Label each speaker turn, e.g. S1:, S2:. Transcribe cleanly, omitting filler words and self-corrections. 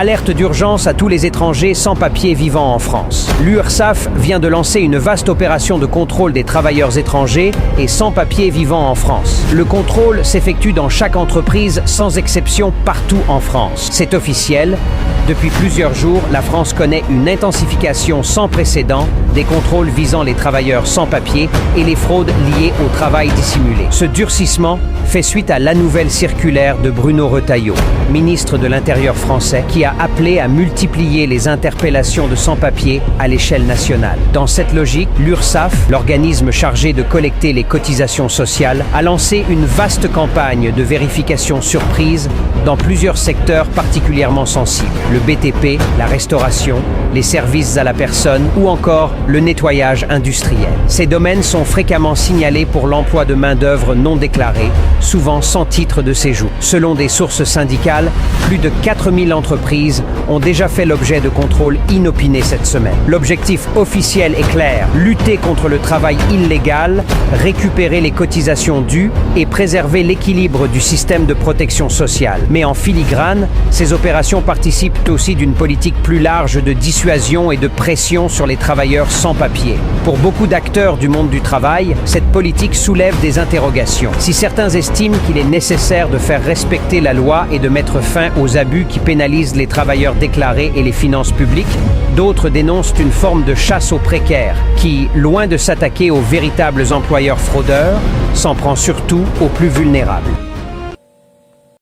S1: Alerte d'urgence à tous les étrangers sans papier vivant en France. L'URSSAF vient de lancer une vaste opération de contrôle des travailleurs étrangers et sans papier vivant en France. Le contrôle s'effectue dans chaque entreprise sans exception partout en France. C'est officiel. Depuis plusieurs jours, la France connaît une intensification sans précédent des contrôles visant les travailleurs sans papier et les fraudes liées au travail dissimulé. Ce durcissement fait suite à la nouvelle circulaire de Bruno Retailleau, ministre de l'Intérieur français, qui a appelé à multiplier les interpellations de sans-papiers à l'échelle nationale. Dans cette logique, l'URSSAF, l'organisme chargé de collecter les cotisations sociales, a lancé une vaste campagne de vérification surprise dans plusieurs secteurs particulièrement sensibles. Le BTP, la restauration, les services à la personne ou encore le nettoyage industriel. Ces domaines sont fréquemment signalés pour l'emploi de main-d'œuvre non déclarée, souvent sans titre de séjour. Selon des sources syndicales, plus de 4000 entreprises ont déjà fait l'objet de contrôles inopinés cette semaine. L'objectif officiel est clair: lutter contre le travail illégal, récupérer les cotisations dues et préserver l'équilibre du système de protection sociale. Mais en filigrane, ces opérations participent aussi d'une politique plus large de dissuasion et de pression sur les travailleurs sans papier. Pour beaucoup d'acteurs du monde du travail, cette politique soulève des interrogations. Si certains estiment qu'il est nécessaire de faire respecter la loi et de mettre fin aux abus qui pénalisent les travailleurs déclarés et les finances publiques, d'autres dénoncent une forme de chasse aux précaires qui, loin de s'attaquer aux véritables employeurs fraudeurs, s'en prend surtout aux plus vulnérables.